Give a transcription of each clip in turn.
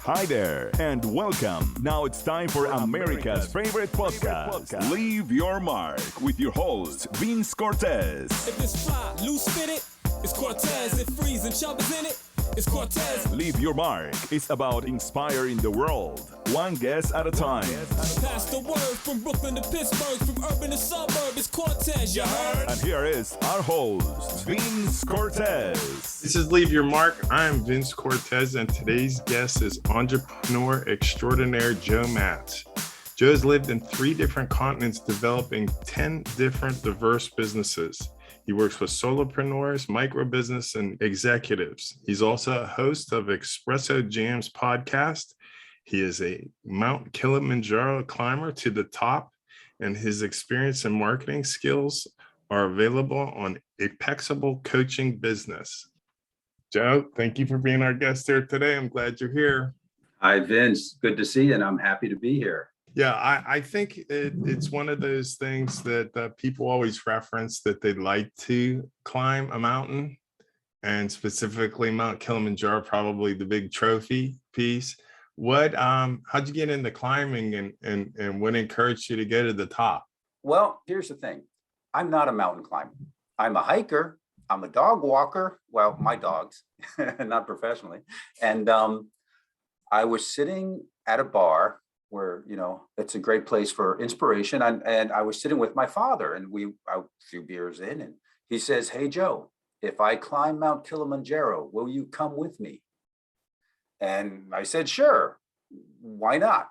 Hi there, and welcome. Now it's time for America's favorite podcast, Leave Your Mark, with your host, Vince Cortese. If it's fly, loose fitted, it's Cortese. If freeze and chub is in it, it's Cortese. Leave Your Mark is about inspiring the world, one guest at a time. Pass the word from Brooklyn to Pittsburgh, from urban to suburb, it's Cortese, you heard? And here is our host, Vince Cortese. This is Leave Your Mark. I'm Vince Cortese, and today's guest is entrepreneur extraordinaire Joe Matz. Joe has lived in 3 different continents, developing 10 different diverse businesses. He works with solopreneurs, micro-business, and executives. He's also a host of Espresso Jams podcast. He is a Mount Kilimanjaro climber to the top, and his experience and marketing skills are available on Actionable Coaching Business. Joe, thank you for being our guest here today. I'm glad you're here. Hi, Vince. Good to see you, and I'm happy to be here. Yeah, I think it's one of those things that people always reference, that they'd like to climb a mountain, and specifically Mount Kilimanjaro, probably the big trophy piece. How'd you get into climbing, and what encouraged you to go to the top? Well, here's the thing. I'm not a mountain climber. I'm a hiker. I'm a dog walker. Well, my dogs, not professionally. And I was sitting at a bar where, it's a great place for inspiration. And I was sitting with my father, and a few beers in, and he says, "Hey, Joe, if I climb Mount Kilimanjaro, will you come with me?" And I said, "Sure, why not?"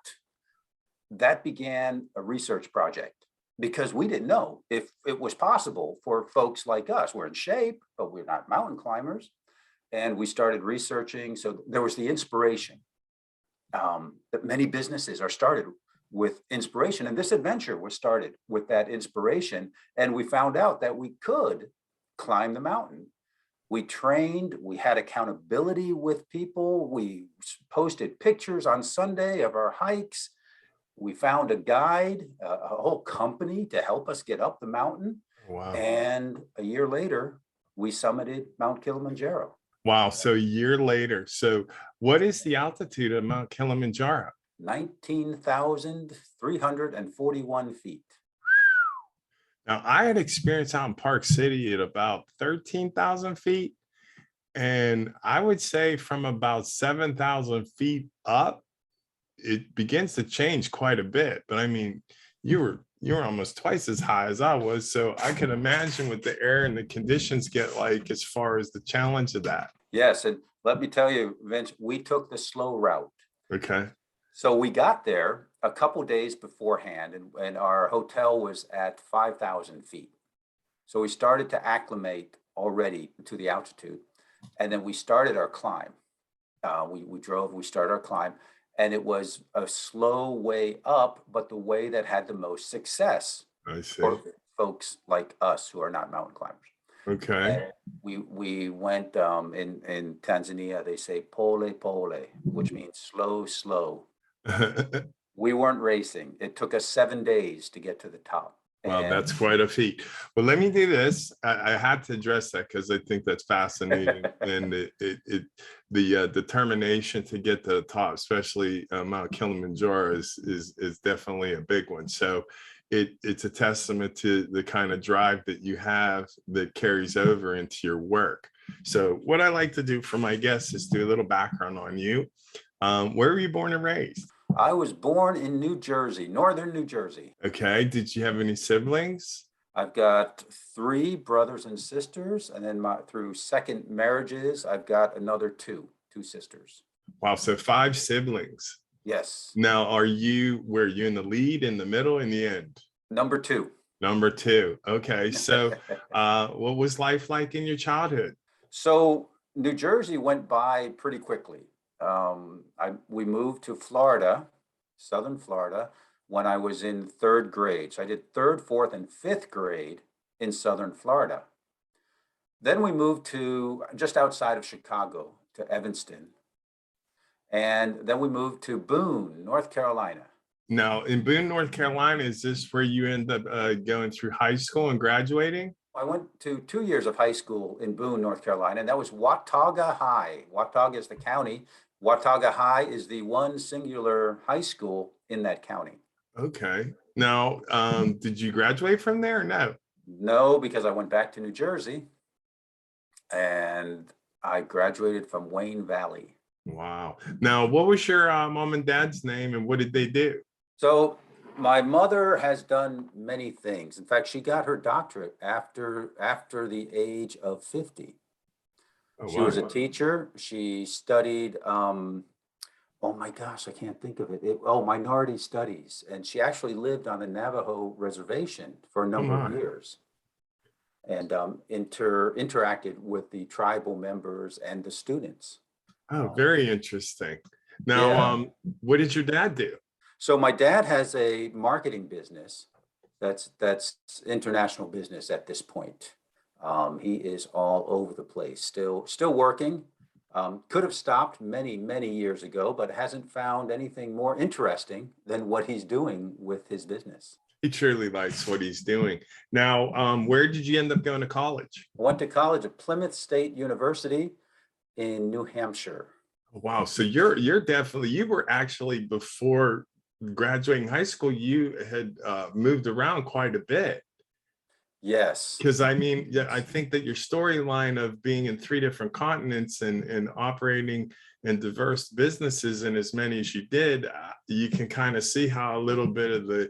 That began a research project, because we didn't know if it was possible for folks like us. We're in shape, but we're not mountain climbers. And we started researching. So there was the inspiration. That many businesses are started with inspiration. And this adventure was started with that inspiration. And we found out that we could climb the mountain. We trained, we had accountability with people. We posted pictures on Sunday of our hikes. We found a guide, a whole company to help us get up the mountain. Wow. And a year later, we summited Mount Kilimanjaro. Wow. So a year later. So what is the altitude of Mount Kilimanjaro? 19,341 feet. Now, I had experience out in Park City at about 13,000 feet. And I would say from about 7,000 feet up, it begins to change quite a bit. But I mean, you were almost twice as high as I was. So I can imagine what the air and the conditions get like as far as the challenge of that. Yes. And let me tell you, Vince, we took the slow route. Okay. So we got there a couple days beforehand, and our hotel was at 5,000 feet. So we started to acclimate already to the altitude. And then we started our climb. We started our climb. And it was a slow way up, but the way that had the most success for folks like us who are not mountain climbers. Okay. And we went in Tanzania, they say pole pole, which means slow, slow. We weren't racing. It took us 7 days to get to the top. Wow, that's quite a feat. Well, let me do this. I had to address that because I think that's fascinating, and the determination to get to the top, especially Mount Kilimanjaro, is definitely a big one. So it's a testament to the kind of drive that you have that carries over into your work. So what I like to do for my guests is do a little background on you. Where were you born and raised? I was born in New Jersey, northern New Jersey. Okay. Did you have any siblings? I've got 3 brothers and sisters, and then through second marriages, I've got another two sisters. Wow. So 5 siblings. Yes. Now, were you in the lead, in the middle, in the end? Number 2. Number 2. Okay. So what was life like in your childhood? So New Jersey went by pretty quickly. We moved to Florida, southern Florida, when I was in 3rd grade. So I did 3rd, 4th, and 5th grade in southern Florida. Then we moved to just outside of Chicago, to Evanston. And then we moved to Boone, North Carolina. Now, in Boone, North Carolina, is this where you end up going through high school and graduating? I went to 2 years of high school in Boone, North Carolina, and that was Watauga High. Watauga is the county, Watauga High is the one singular high school in that county. Okay. Now, did you graduate from there or no? No, because I went back to New Jersey and I graduated from Wayne Valley. Wow. Now, what was your mom and dad's name and what did they do? So my mother has done many things. In fact, she got her doctorate after the age of 50. Oh, She was a wow. teacher. She studied, oh my gosh, I can't think of it. Minority studies. And she actually lived on the Navajo reservation for a Oh, number of my. years and interacted with the tribal members and the students. Oh, very interesting. Now, Yeah. what did your dad do? So my dad has a marketing business that's international business at this point. He is all over the place, still working. Could have stopped many years ago, but hasn't found anything more interesting than what he's doing with his business. He truly likes what he's doing. Now, where did you end up going to college? I went to college at Plymouth State University in New Hampshire. Wow. So you're definitely, you were actually before graduating high school, you had moved around quite a bit. Yes. Because I mean, yeah, I think that your storyline of being in 3 different continents and operating in diverse businesses and as many as you did, you can kind of see how a little bit of the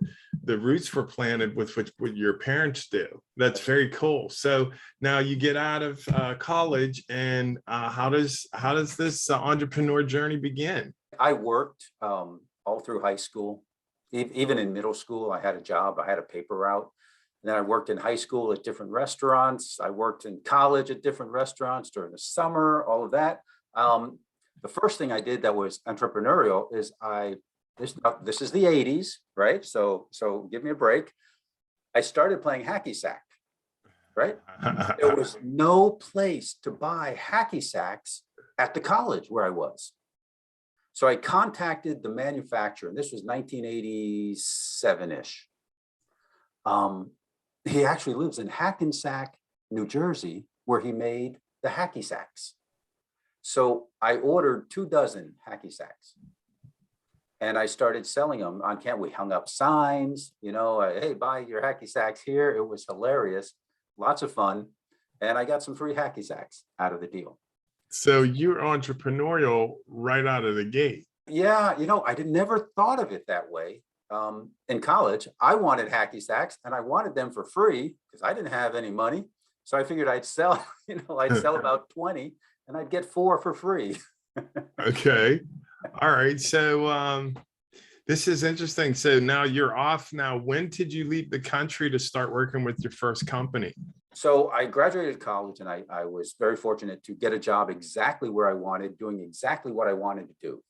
roots were planted with what your parents do. That's very cool. So now you get out of college, and how does this entrepreneur journey begin? I worked all through high school. Even in middle school, I had a job. I had a paper route. And then I worked in high school at different restaurants. I worked in college at different restaurants during the summer, all of that. The first thing I did that was entrepreneurial is this is the 80s, right? So give me a break. I started playing hacky sack, right? There was no place to buy hacky sacks at the college where I was. So I contacted the manufacturer, and this was 1987-ish. He actually lives in Hackensack, New Jersey, where he made the hacky sacks. So I ordered 24 hacky sacks and I started selling them on camp. We hung up signs, hey, buy your hacky sacks here. It was hilarious, lots of fun. And I got some free hacky sacks out of the deal. So you're entrepreneurial right out of the gate. Yeah, I never thought of it that way. In college, I wanted hacky sacks and I wanted them for free because I didn't have any money. So I figured I'd sell, I'd sell about 20 and I'd get 4 for free. Okay. All right. So this is interesting. So now you're off. Now, when did you leave the country to start working with your first company? So I graduated college and I was very fortunate to get a job exactly where I wanted, doing exactly what I wanted to do.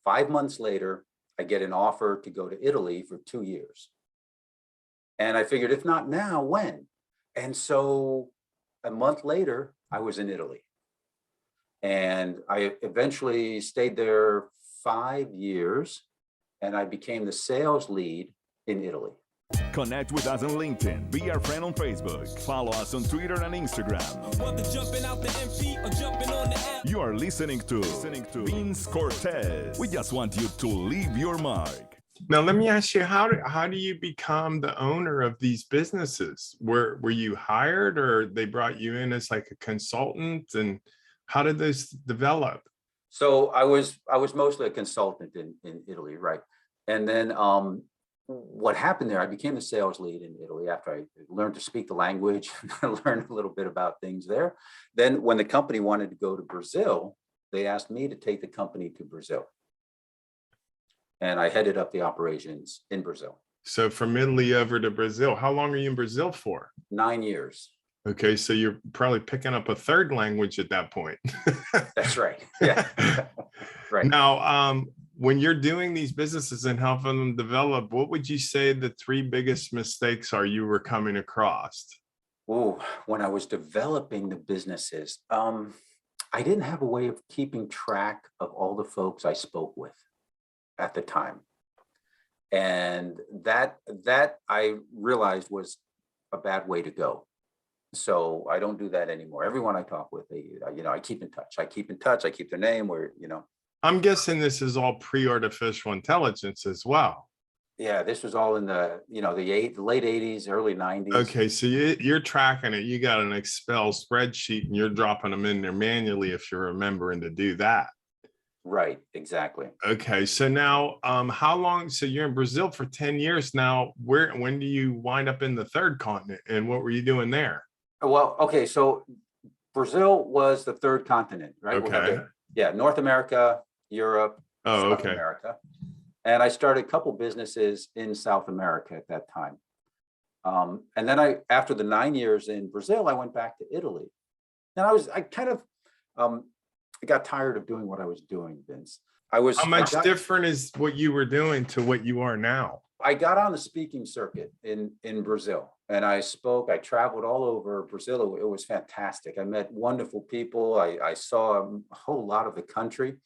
5 months later, I get an offer to go to Italy for 2 years. And I figured, if not now, when? And so a month later, I was in Italy. And I eventually stayed there 5 years, and I became the sales lead in Italy. Connect with us on LinkedIn. Be our friend on Facebook. Follow us on Twitter and Instagram. Whether jumping out the MP or jumping on the app. You are listening to Vince Cortese. We just want you to leave your mark. Now, let me ask you, how do you become the owner of these businesses? Were you hired, or they brought you in as like a consultant, and how did this develop? So I was mostly a consultant in Italy, right? And then what happened there, I became the sales lead in Italy after I learned to speak the language, learned a little bit about things there. Then when the company wanted to go to Brazil, they asked me to take the company to Brazil. And I headed up the operations in Brazil. So from Italy over to Brazil, how long are you in Brazil for? 9 years. Okay, so you're probably picking up a third language at that point. That's right. Yeah. Right. Now, when you're doing these businesses and helping them develop, what would you say the 3 biggest mistakes are you were coming across? Oh, when I was developing the businesses, I didn't have a way of keeping track of all the folks I spoke with at the time. And that I realized was a bad way to go. So I don't do that anymore. Everyone I talk with, I keep in touch. I keep in touch. I keep their name I'm guessing this is all pre-artificial intelligence as well. yeah, this was all in the late 80s, early 90s. Okay, so you're tracking it. You got an Excel spreadsheet and you're dropping them in there manually if you're remembering to do that. Right, exactly. Okay, so now how long? So you're in Brazil for 10 years now. When do you wind up in the third continent and what were you doing there? Well, okay, so Brazil was the third continent, right? Okay. North America, Europe, Oh, South okay. America. And I started a couple businesses in South America at that time. And then after the 9 years in Brazil, I went back to Italy. And I got tired of doing what I was doing, Vince. How much different is what you were doing to what you are now? I got on the speaking circuit in Brazil and I traveled all over Brazil. It was fantastic. I met wonderful people. I saw a whole lot of the country.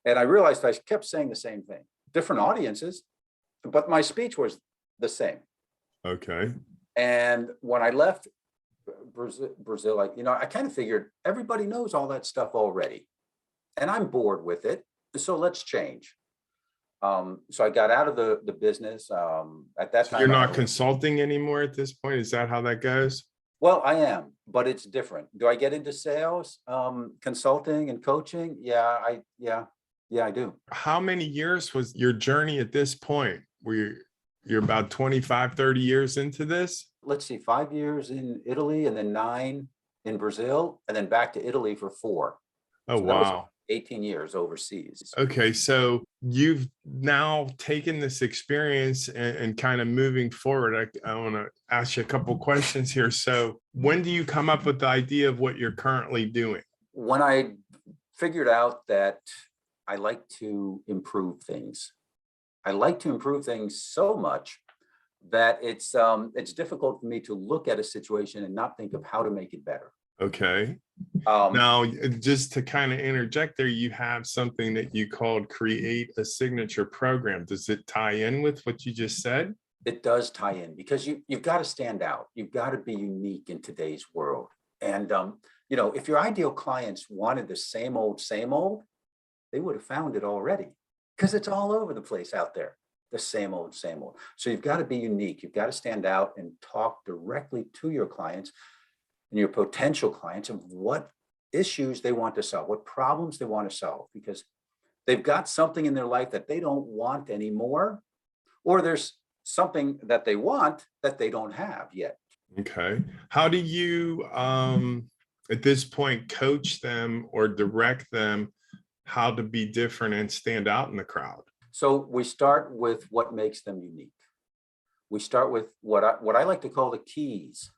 And I realized I kept saying the same thing, different audiences, but my speech was the same. Okay. And when I left Brazil, I kind of figured everybody knows all that stuff already. And I'm bored with it. So let's change. So I got out of the business. At that time, you're not consulting anymore at this point. Is that how that goes? Well, I am, but it's different. Do I get into sales, consulting and coaching? Yeah, I do. How many years was your journey at this point? You're about 25, 30 years into this? Let's see, 5 years in Italy and then 9 in Brazil and then back to Italy for 4. Oh, so wow. 18 years overseas. Okay, so you've now taken this experience and kind of moving forward. I want to ask you a couple questions here. So when do you come up with the idea of what you're currently doing? When I figured out that I like to improve things. I like to improve things so much that it's difficult for me to look at a situation and not think of how to make it better. Okay. Now, just to kind of interject there, you have something that you called create a signature program. Does it tie in with what you just said? It does tie in because you've got to stand out. You've got to be unique in today's world. And, if your ideal clients wanted the same old, they would have found it already because it's all over the place out there. The same old. So you've got to be unique. You've got to stand out and talk directly to your clients and your potential clients of what issues they want to solve, what problems they want to solve, because they've got something in their life that they don't want anymore, or there's something that they want that they don't have yet. Okay. How do you, at this point, coach them or direct them how to be different and stand out in the crowd? So we start with what makes them unique. We start with what I like to call the keys.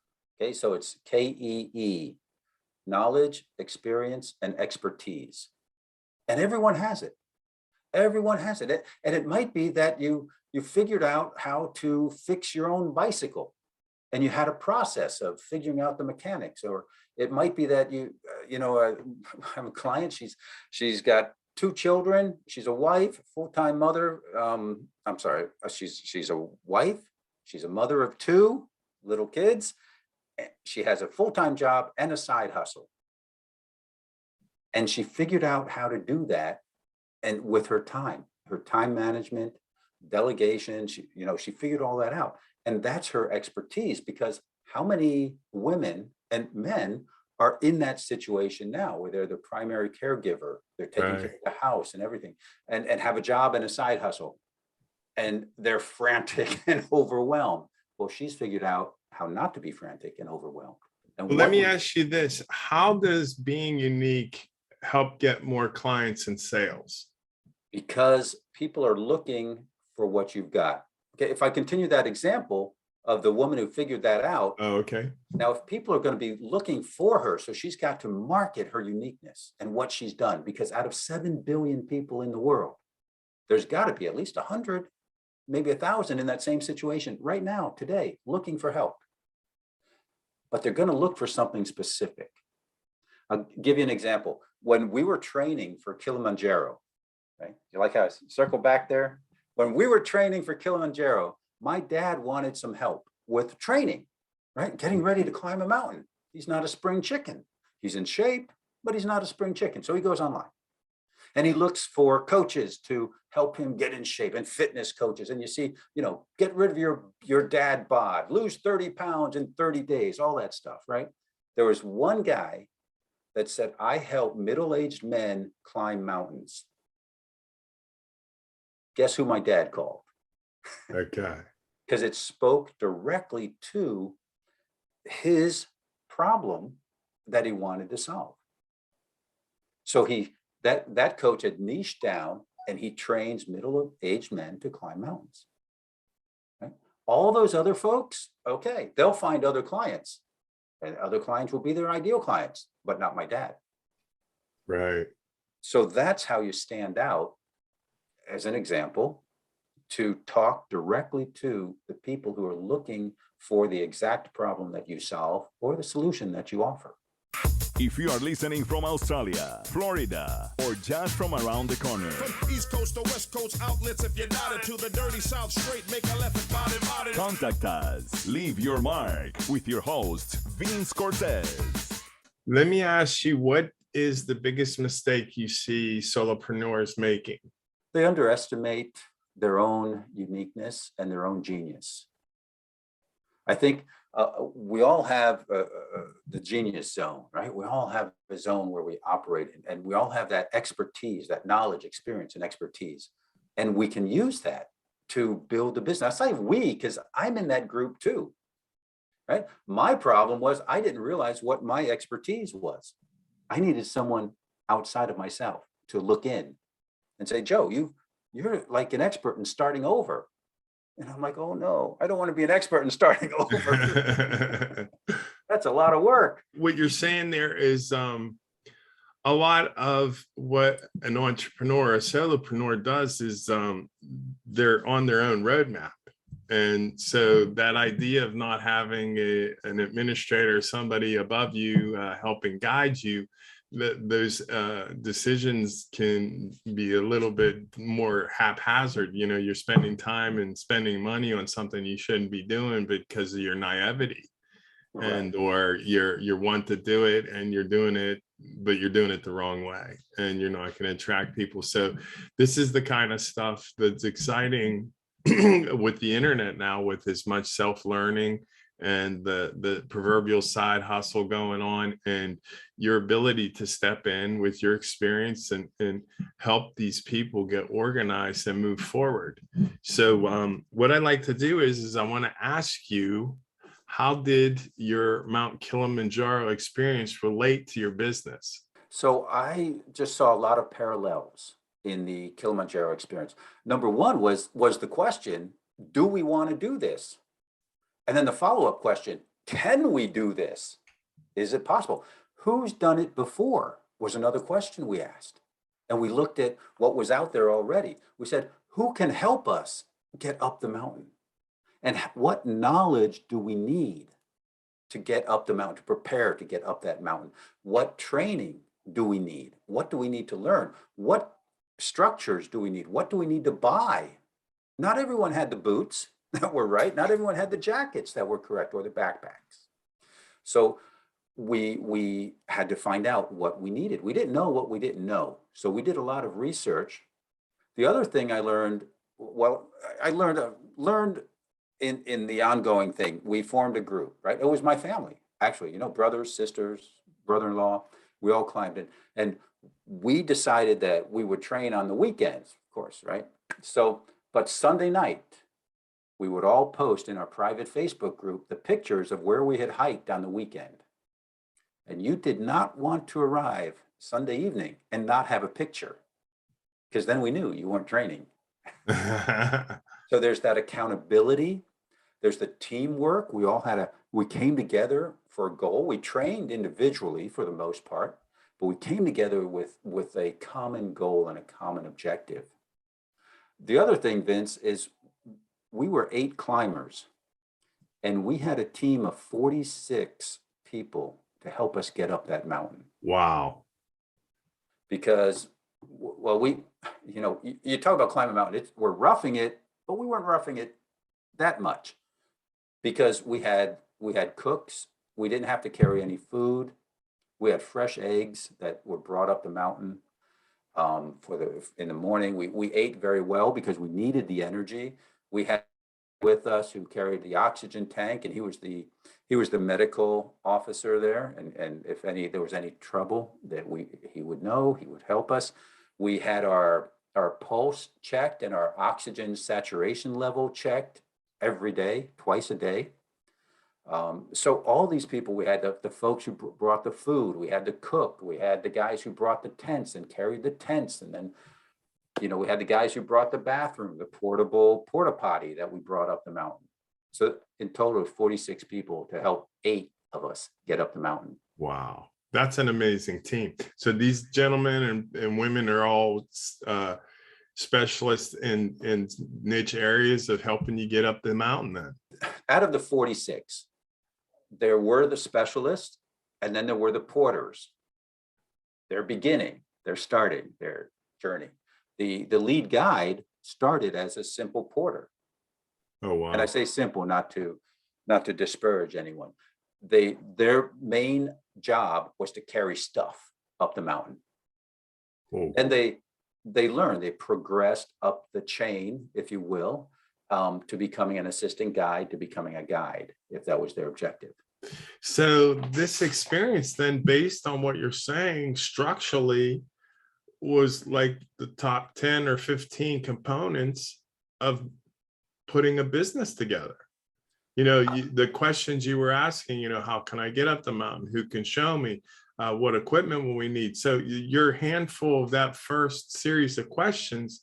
Okay, so it's KEE, knowledge, experience, and expertise. And everyone has it. Everyone has it. And it might be that you figured out how to fix your own bicycle and you had a process of figuring out the mechanics. Or it might be that I have a client, she's got 2 children. She's a wife, full-time mother. She's a wife. She's a mother of 2 little kids. She has a full-time job and a side hustle. And she figured out how to do that. And with her time management, delegation, she figured all that out. And that's her expertise, because how many women and men are in that situation now where they're the primary caregiver, they're taking care of the house and everything, and have a job and a side hustle, and they're frantic and overwhelmed. Well, she's figured out how not to be frantic and overwhelmed. And let me ask you this. How does being unique help get more clients and sales? Because people are looking for what you've got. Okay, if I continue that example of the woman who figured that out. Oh, okay. Now, if people are going to be looking for her, so she's got to market her uniqueness and what she's done, because out of 7 billion people in the world, there's got to be at least 100, maybe 1,000 in that same situation right now, today, looking for help. But they're going to look for something specific. I'll give you an example. When we were training for Kilimanjaro, right? You like how I circle back there? When we were training for Kilimanjaro, my dad wanted some help with training. right? Getting ready to climb a mountain. He's not a spring chicken. He's in shape, but he's not a spring chicken. So he goes online and he looks for coaches to help him get in shape, and fitness coaches. And you see, get rid of your dad bod, lose 30 pounds in 30 days, all that stuff, right? There was one guy that said, I help middle-aged men climb mountains. Guess who my dad called? Okay. Because it spoke directly to his problem that he wanted to solve. So that coach had niched down, and he trains middle-aged men to climb mountains. Right? All those other folks, okay, they'll find other clients, and other clients will be their ideal clients, but not my dad. Right. So that's how you stand out, as an example, to talk directly to the people who are looking for the exact problem that you solve or the solution that you offer. If you are listening from Australia, Florida, or just from around the corner, From East Coast to West Coast outlets, if you're not into the dirty South straight, make a left and body. contact us. Leave your mark with your host, Vince Cortese. Let me ask you, what is the biggest mistake you see solopreneurs making? They underestimate their own uniqueness and their own genius. I think we all have the genius zone, right? We all have a zone where we operate in, and we all have that expertise, that knowledge, experience, and expertise. And we can use that to build a business. I say we, because I'm in that group too, right? My problem was I didn't realize what my expertise was. I needed someone outside of myself to look in and say, Joe, you're like an expert in starting over. And I'm like, oh no, I don't want to be an expert in starting over. That's a lot of work. What you're saying there is a lot of what an entrepreneur, a solopreneur does is they're on their own roadmap. And so that idea of not having an administrator, somebody above you helping guide you, those decisions can be a little bit more haphazard. You're spending time and spending money on something you shouldn't be doing because of your naivety. Right. And or you're want to do it and you're doing it, but you're doing it the wrong way, and you're not going to attract people. So this is the kind of stuff that's exciting with the internet now, with as much self-learning and the proverbial side hustle going on, and your ability to step in with your experience and help these people get organized and move forward. So what I'd like to do is I want to ask you, how did your Mount Kilimanjaro experience relate to your business? So I just saw a lot of parallels in the Kilimanjaro experience. Number one was the question, do we want to do this? And then the follow-up question, can we do this? Is it possible? Who's done it before was another question we asked. And we looked at what was out there already. We said, who can help us get up the mountain? And what knowledge do we need to get up the mountain, to prepare to get up that mountain? What training do we need? What do we need to learn? What structures do we need? What do we need to buy? Not everyone had the boots that were right. Not everyone had the jackets that were correct, or the backpacks. So we had to find out what we needed. We didn't know what we didn't know. So we did a lot of research. The other thing I learned, I learned in the ongoing thing, we formed a group, right? It was my family, actually, brothers, sisters, brother-in-law, we all climbed in. And we decided that we would train on the weekends, of course, right? So, but Sunday night, we would all post in our private Facebook group the pictures of where we had hiked on the weekend. And you did not want to arrive Sunday evening and not have a picture, because then we knew you weren't training. So there's that accountability. There's the teamwork. We came together for a goal. We trained individually for the most part, but we came together with a common goal and a common objective. The other thing, Vince, is we were 8 climbers, and we had a team of 46 people to help us get up that mountain. Wow. Because, well, you talk about climbing a mountain, we're roughing it, but we weren't roughing it that much, because we had we had cooks. We didn't have to carry any food. We had fresh eggs that were brought up the mountain in the morning. We ate very well because we needed the energy. We had with us who carried the oxygen tank, and he was the medical officer there. And if there was any trouble that he would know, he would help us. We had our pulse checked and our oxygen saturation level checked every day, twice a day. So all these people, we had the folks who brought the food, we had the cook, we had the guys who brought the tents and carried the tents. And then, we had the guys who brought the bathroom, the portable porta potty that we brought up the mountain. So in total, 46 people to help 8 of us get up the mountain. Wow. That's an amazing team. So these gentlemen and women are all specialists in niche areas of helping you get up the mountain then? Out of the 46, there were the specialists, and then there were the porters. They're starting their journey. The lead guide started as a simple porter. Oh, wow. And I say simple, not to disparage anyone. Their main job was to carry stuff up the mountain. Oh. And they learned, they progressed up the chain, if you will, to becoming an assistant guide, to becoming a guide, if that was their objective. So this experience then, based on what you're saying, structurally was like the top 10 or 15 components of putting a business together. The questions you were asking, how can I get up the mountain? Who can show me? What equipment will we need? So your handful of that first series of questions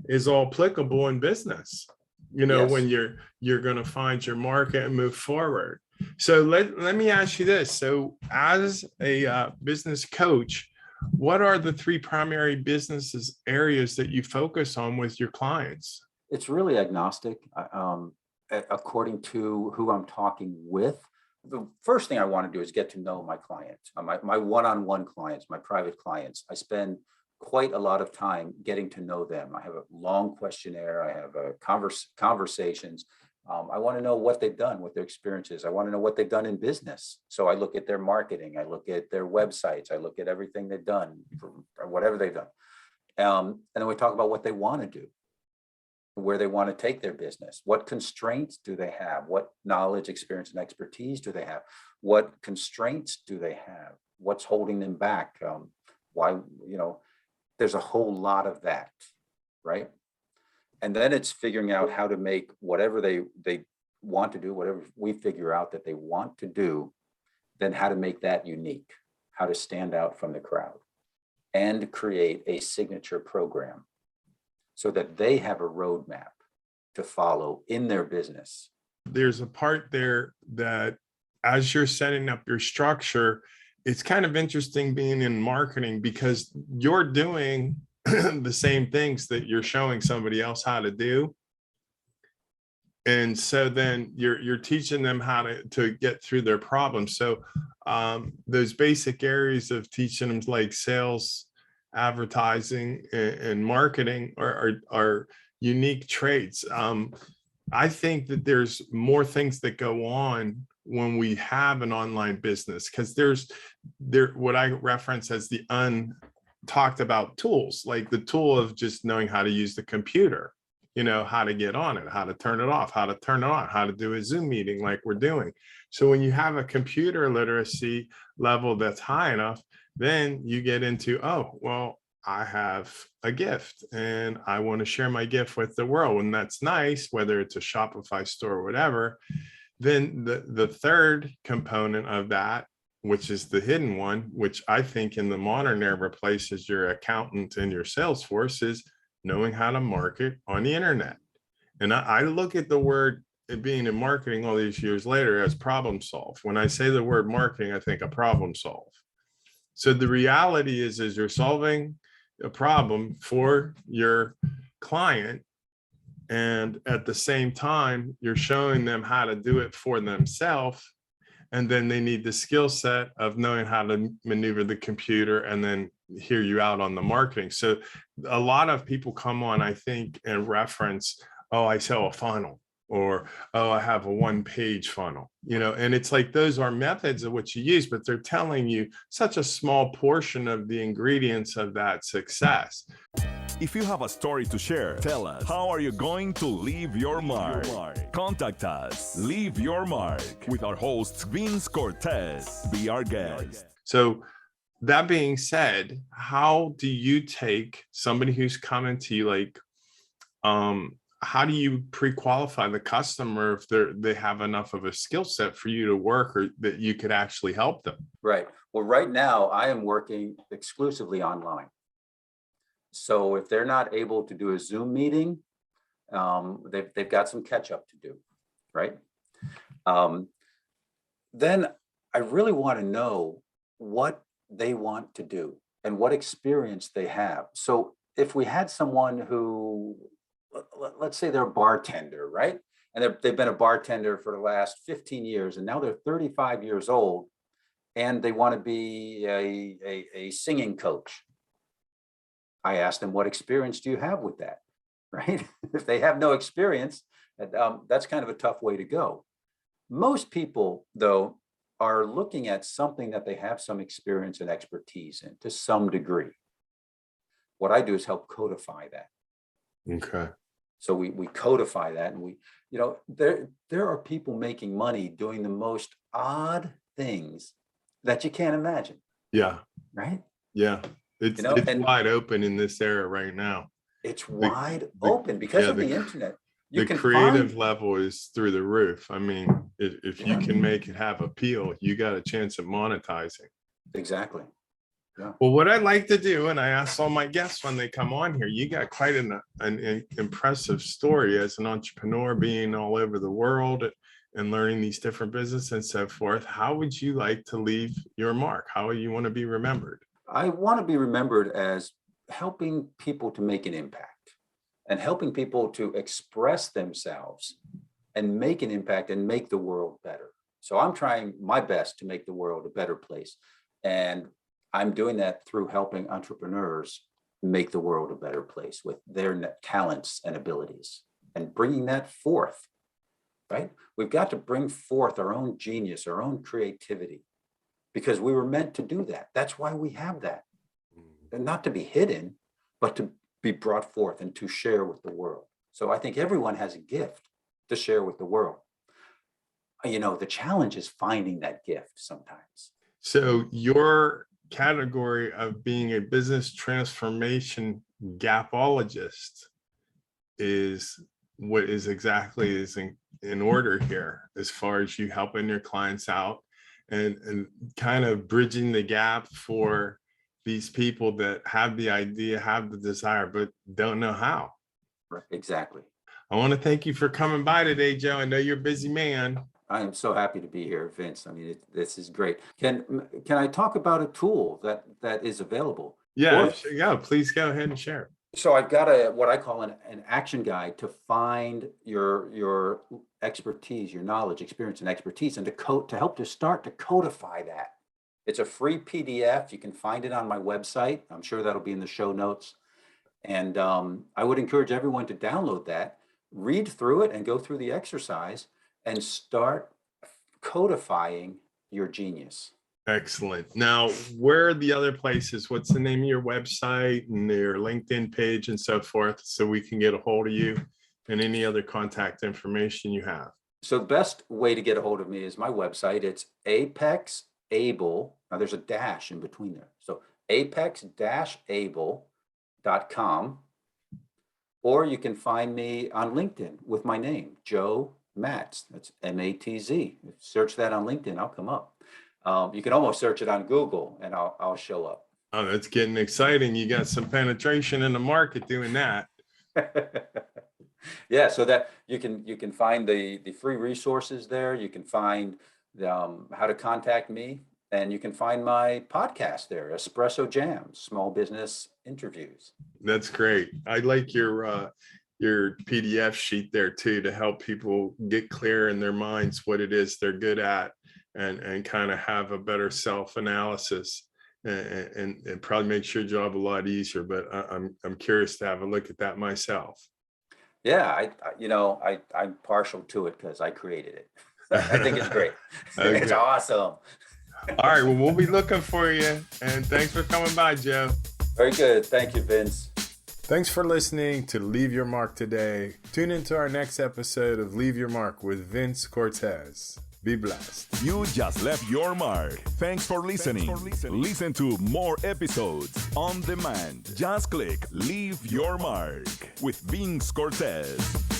is all applicable in business, Yes. when you're going to find your market and move forward. So let me ask you this. So as a business coach, what are the 3 primary businesses areas that you focus on with your clients? It's really agnostic, according to who I'm talking with. The first thing I want to do is get to know my clients, my one-on-one clients, my private clients. I spend quite a lot of time getting to know them. I have a long questionnaire. I have conversations. I want to know what they've done, what their experience is. I want to know what they've done in business. So I look at their marketing. I look at their websites. I look at everything they've done, or whatever they've done. And then we talk about what they want to do, where they want to take their business. What constraints do they have? What knowledge, experience, and expertise do they have? What constraints do they have? What's holding them back? Why, there's a whole lot of that, right? And then it's figuring out how to make whatever they want to do, whatever we figure out that they want to do, then how to make that unique, how to stand out from the crowd, and create a signature program so that they have a roadmap to follow in their business. There's a part there that as you're setting up your structure, it's kind of interesting being in marketing because you're doing the same things that you're showing somebody else how to do. And so then you're teaching them how to get through their problems. So those basic areas of teaching them, like sales, advertising, and marketing are unique traits. I think that there's more things that go on when we have an online business, because there's what I reference as the talked about tools, like the tool of just knowing how to use the computer, how to get on it, how to turn it off, how to turn it on, how to do a Zoom meeting like we're doing. So when you have a computer literacy level that's high enough, then you get into, oh, well, I have a gift and I want to share my gift with the world. And that's nice, whether it's a Shopify store or whatever. Then the third component of that, which is the hidden one, which I think in the modern era replaces your accountant and your sales force, is knowing how to market on the internet. And I look at the word being in marketing all these years later as problem solve. When I say the word marketing, I think a problem solve. So the reality is you're solving a problem for your client, and at the same time, you're showing them how to do it for themselves. And then they need the skill set of knowing how to maneuver the computer and then hear you out on the marketing. So a lot of people come on, I think, and reference, oh, I sell a funnel, or, oh, I have a 1-page funnel, and it's like, those are methods of what you use, but they're telling you such a small portion of the ingredients of that success. If you have a story to share, tell us, how are you going to leave your mark? Contact us. Leave your mark with our host, Vince Cortese. Be our guest. So that being said, how do you take somebody who's coming to you, like, how do you pre-qualify the customer if they have enough of a skill set for you to work, or that you could actually help them? Right. Well, right now I am working exclusively online. So if they're not able to do a Zoom meeting, they've got some catch up to do, right? Then I really want to know what they want to do and what experience they have. So if we had someone who, let's say they're a bartender, right? And they've been a bartender for the last 15 years, and now they're 35 years old, and they want to be a singing coach. I asked them, what experience do you have with that, right? If they have no experience, that's kind of a tough way to go. Most people, though, are looking at something that they have some experience and expertise in to some degree. What I do is help codify that. Okay. So we codify that, and there are people making money doing the most odd things that you can't imagine. Yeah. Right? Yeah. It's wide open in this era right now. It's wide open because of the internet. The creative level is through the roof. I mean, if you can make it have appeal, you got a chance of monetizing. Exactly. Yeah. Well, what I'd like to do, and I ask all my guests when they come on here, you got quite an impressive story as an entrepreneur, being all over the world and learning these different businesses and so forth. How would you like to leave your mark? How do you want to be remembered? I want to be remembered as helping people to make an impact and helping people to express themselves and make an impact and make the world better. So I'm trying my best to make the world a better place. And I'm doing that through helping entrepreneurs make the world a better place with their talents and abilities and bringing that forth, right? We've got to bring forth our own genius, our own creativity, because we were meant to do that. That's why we have that. And not to be hidden, but to be brought forth and to share with the world. So I think everyone has a gift to share with the world. The challenge is finding that gift sometimes. So your category of being a business transformation gapologist is what is exactly in order here, as far as you helping your clients out and kind of bridging the gap for these people that have the idea, have the desire, but don't know how. Right. Exactly. I want to thank you for coming by today, Joe. I know you're a busy man. I am so happy to be here, Vince. I mean, this is great. Can I talk about a tool that is available? Yeah, please go ahead and share. So I've got what I call an action guide to find your expertise, your knowledge, experience, and expertise, and to help to start to codify that. It's a free PDF. You can find it on my website. I'm sure that'll be in the show notes. And I would encourage everyone to download that, read through it, and go through the exercise and start codifying your genius. Excellent. Now, where are the other places? What's the name of your website and your LinkedIn page and so forth, so we can get a hold of you and any other contact information you have? So the best way to get a hold of me is my website. It's apexable. Now there's a dash in between there. So apex-able.com, or you can find me on LinkedIn with my name, Joe Matz. That's M-A-T-Z. Search that on LinkedIn, I'll come up. You can almost search it on Google and I'll show up. Oh, that's getting exciting. You got some penetration in the market doing that. Yeah, so that you can find the free resources there. You can find how to contact me, and you can find my podcast there, Espresso Jams, Small Business Interviews. That's great. I like your PDF sheet there too, to help people get clear in their minds what it is they're good at, and kind of have a better self-analysis and probably makes your job a lot easier. But I'm curious to have a look at that myself. Yeah, I'm partial to it because I created it. I think it's great. Okay. It's awesome. All right, well, we'll be looking for you. And thanks for coming by, Joe. Very good. Thank you, Vince. Thanks for listening to Leave Your Mark today. Tune into our next episode of Leave Your Mark with Vince Cortese. Be blessed. You just left your mark. Thanks for listening. Listen to more episodes on demand. Just click Leave Your Mark with Vince Cortese.